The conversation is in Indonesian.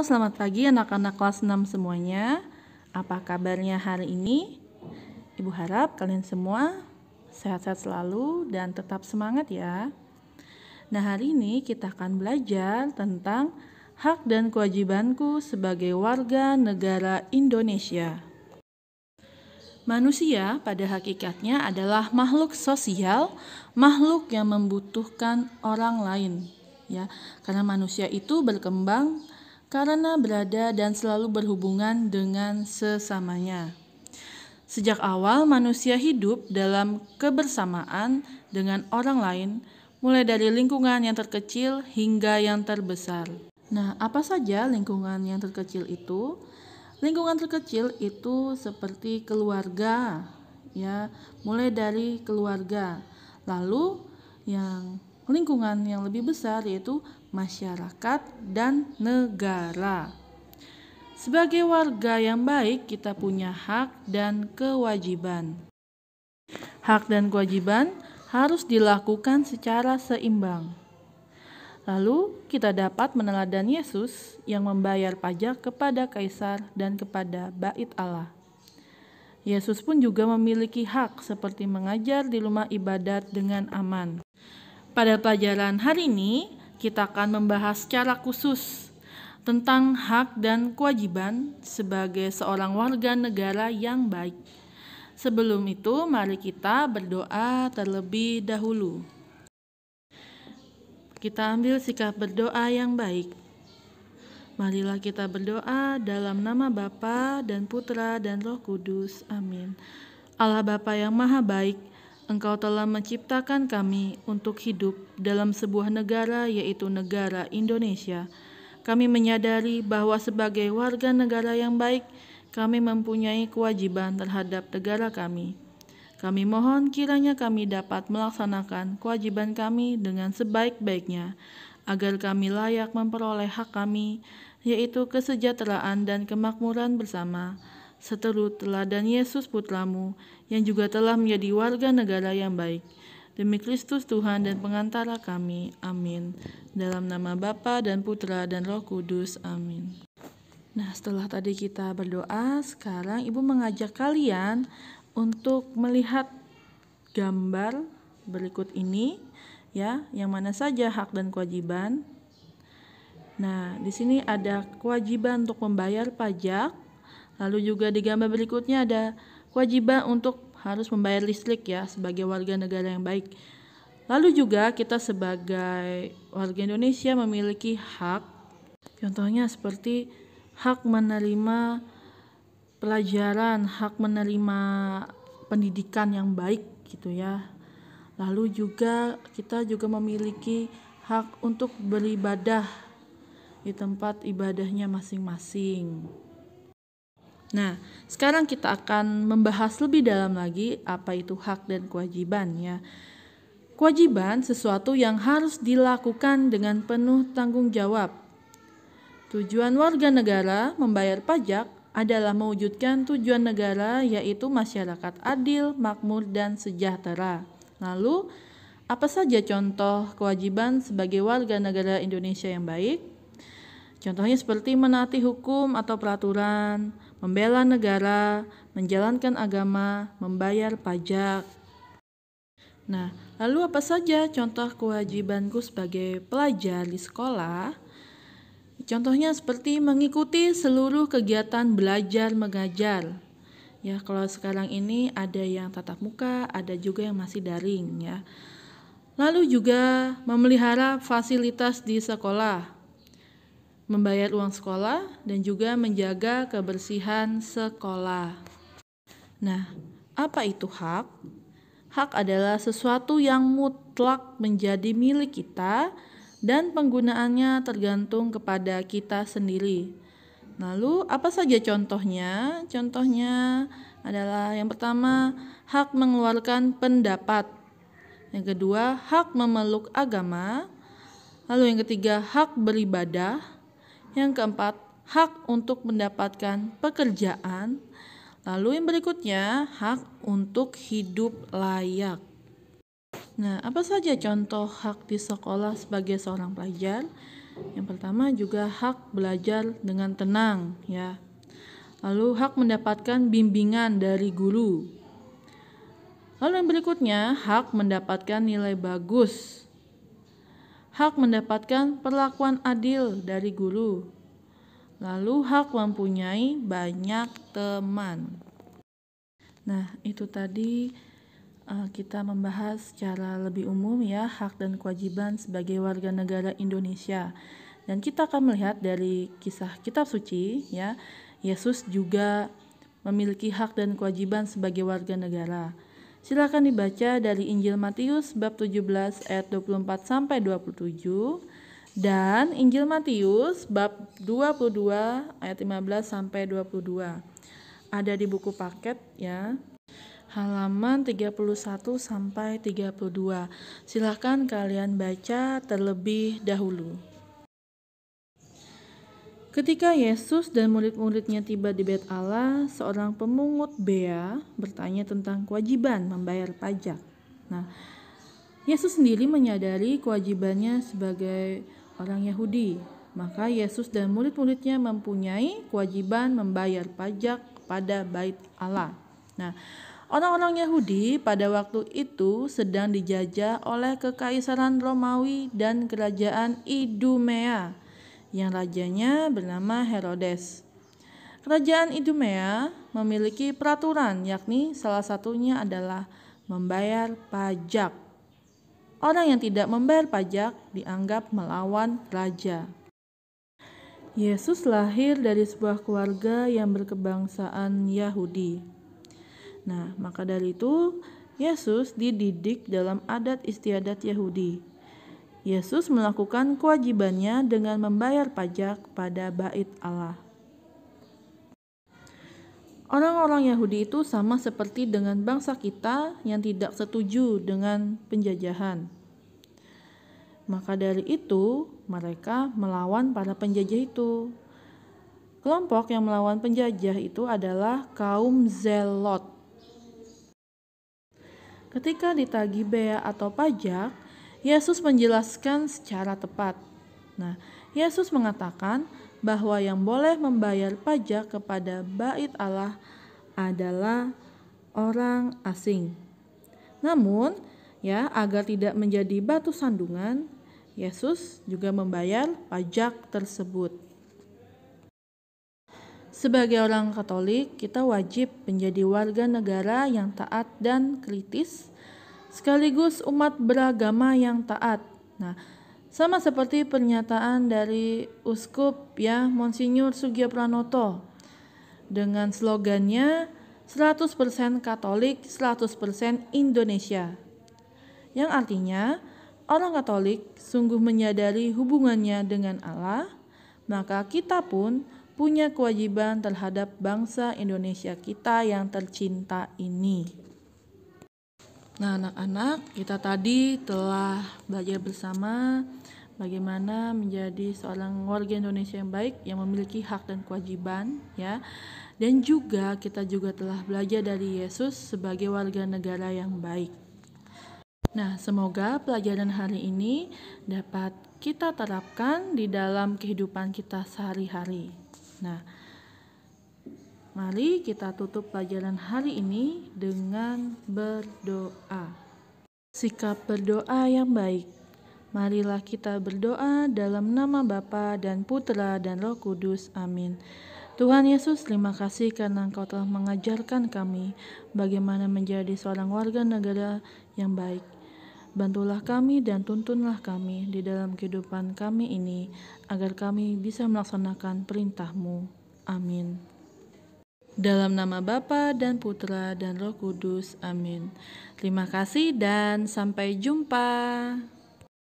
Halo, selamat pagi anak-anak kelas 6 semuanya. Apa kabarnya hari ini? Ibu harap kalian semua sehat-sehat selalu dan tetap semangat ya. Nah, hari ini kita akan belajar tentang hak dan kewajibanku sebagai warga negara Indonesia. Manusia pada hakikatnya adalah makhluk sosial, makhluk yang membutuhkan orang lain. Ya, karena manusia itu berkembang karena berada dan selalu berhubungan dengan sesamanya. Sejak awal manusia hidup dalam kebersamaan dengan orang lain, mulai dari lingkungan yang terkecil hingga yang terbesar. Nah, apa saja lingkungan yang terkecil itu? Lingkungan terkecil itu seperti keluarga, ya, mulai dari keluarga. Lalu yang lingkungan yang lebih besar yaitu masyarakat dan negara. Sebagai warga yang baik, kita punya hak dan kewajiban. Hak dan kewajiban harus dilakukan secara seimbang. Lalu kita dapat meneladani Yesus yang membayar pajak kepada kaisar dan kepada bait Allah. Yesus pun juga memiliki hak seperti mengajar di rumah ibadat dengan aman. Pada pelajaran hari ini, kita akan membahas secara khusus tentang hak dan kewajiban sebagai seorang warga negara yang baik. Sebelum itu, mari kita berdoa terlebih dahulu. Kita ambil sikap berdoa yang baik. Marilah kita berdoa dalam nama Bapa dan Putra dan Roh Kudus. Amin. Allah Bapa yang Maha Baik, Engkau telah menciptakan kami untuk hidup dalam sebuah negara, yaitu negara Indonesia. Kami menyadari bahwa sebagai warga negara yang baik, kami mempunyai kewajiban terhadap negara kami. Kami mohon kiranya kami dapat melaksanakan kewajiban kami dengan sebaik-baiknya, agar kami layak memperoleh hak kami, yaitu kesejahteraan dan kemakmuran bersama, seturut teladan Yesus Putramu, yang juga telah menjadi warga negara yang baik. Demi Kristus Tuhan dan pengantara kami. Amin. Dalam nama Bapa dan Putra dan Roh Kudus. Amin. Nah, setelah tadi kita berdoa, sekarang Ibu mengajak kalian untuk melihat gambar berikut ini, ya, yang mana saja hak dan kewajiban. Nah, di sini ada kewajiban untuk membayar pajak. Lalu juga di gambar berikutnya ada kewajiban untuk harus membayar listrik ya sebagai warga negara yang baik. Lalu juga kita sebagai warga Indonesia memiliki hak. Contohnya seperti hak menerima pelajaran, hak menerima pendidikan yang baik gitu ya. Lalu juga kita juga memiliki hak untuk beribadah di tempat ibadahnya masing-masing. Nah, sekarang kita akan membahas lebih dalam lagi apa itu hak dan kewajiban ya. Kewajiban sesuatu yang harus dilakukan dengan penuh tanggung jawab. Tujuan warga negara membayar pajak adalah mewujudkan tujuan negara, yaitu masyarakat adil, makmur, dan sejahtera. Lalu, apa saja contoh kewajiban sebagai warga negara Indonesia yang baik? Contohnya seperti menaati hukum atau peraturan, membela negara, menjalankan agama, membayar pajak. Nah, lalu apa saja contoh kewajibanku sebagai pelajar di sekolah? Contohnya seperti mengikuti seluruh kegiatan belajar mengajar. Ya, kalau sekarang ini ada yang tatap muka, ada juga yang masih daring ya. Lalu juga memelihara fasilitas di sekolah, membayar uang sekolah, dan juga menjaga kebersihan sekolah. Nah, apa itu hak? Hak adalah sesuatu yang mutlak menjadi milik kita dan penggunaannya tergantung kepada kita sendiri. Lalu, apa saja contohnya? Contohnya adalah yang pertama, hak mengeluarkan pendapat. Yang kedua, hak memeluk agama. Lalu yang ketiga, hak beribadah. Yang keempat, hak untuk mendapatkan pekerjaan. Lalu yang berikutnya, hak untuk hidup layak. Nah, apa saja contoh hak di sekolah sebagai seorang pelajar? Yang pertama juga hak belajar dengan tenang, ya. Lalu hak mendapatkan bimbingan dari guru. Lalu yang berikutnya, hak mendapatkan nilai bagus. Hak mendapatkan perlakuan adil dari guru. Lalu hak mempunyai banyak teman. Nah, itu tadi kita membahas secara lebih umum ya hak dan kewajiban sebagai warga negara Indonesia. Dan kita akan melihat dari kisah kitab suci ya, Yesus juga memiliki hak dan kewajiban sebagai warga negara. Silakan dibaca dari Injil Matius bab 17 ayat 24 sampai 27 dan Injil Matius bab 22 ayat 15 sampai 22. Ada di buku paket ya. Halaman 31 sampai 32. Silakan kalian baca terlebih dahulu. Ketika Yesus dan murid-muridnya tiba di Bait Allah, seorang pemungut bea bertanya tentang kewajiban membayar pajak. Nah, Yesus sendiri menyadari kewajibannya sebagai orang Yahudi. Maka Yesus dan murid-muridnya mempunyai kewajiban membayar pajak pada Bait Allah. Nah, orang-orang Yahudi pada waktu itu sedang dijajah oleh Kekaisaran Romawi dan Kerajaan Idumea yang rajanya bernama Herodes. Kerajaan Idumea memiliki peraturan, yakni salah satunya adalah membayar pajak. Orang yang tidak membayar pajak dianggap melawan raja. Yesus lahir dari sebuah keluarga yang berkebangsaan Yahudi. Nah, maka dari itu Yesus dididik dalam adat istiadat Yahudi. Yesus melakukan kewajibannya dengan membayar pajak pada Bait Allah. Orang-orang Yahudi itu sama seperti dengan bangsa kita yang tidak setuju dengan penjajahan. Maka dari itu, mereka melawan para penjajah itu. Kelompok yang melawan penjajah itu adalah kaum Zelot. Ketika ditagih bea atau pajak, Yesus menjelaskan secara tepat. Nah, Yesus mengatakan bahwa yang boleh membayar pajak kepada Bait Allah adalah orang asing. Namun, ya, agar tidak menjadi batu sandungan, Yesus juga membayar pajak tersebut. Sebagai orang Katolik, kita wajib menjadi warga negara yang taat dan kritis, sekaligus umat beragama yang taat. Nah, sama seperti pernyataan dari Uskup ya Monsinyur Sugiyopranoto dengan slogannya 100% Katolik, 100% Indonesia. Yang artinya orang Katolik sungguh menyadari hubungannya dengan Allah, maka kita pun punya kewajiban terhadap bangsa Indonesia kita yang tercinta ini. Nah, anak-anak, kita tadi telah belajar bersama bagaimana menjadi seorang warga Indonesia yang baik yang memiliki hak dan kewajiban ya. Dan juga kita juga telah belajar dari Yesus sebagai warga negara yang baik. Nah, semoga pelajaran hari ini dapat kita terapkan di dalam kehidupan kita sehari-hari. Nah, mari kita tutup pelajaran hari ini dengan berdoa. Sikap berdoa yang baik. Marilah kita berdoa dalam nama Bapa dan Putra dan Roh Kudus. Amin. Tuhan Yesus, terima kasih karena Engkau telah mengajarkan kami bagaimana menjadi seorang warga negara yang baik. Bantulah kami dan tuntunlah kami di dalam kehidupan kami ini, agar kami bisa melaksanakan perintah-Mu. Amin. Dalam nama Bapa dan Putra dan Roh Kudus. Amin. Terima kasih dan sampai jumpa.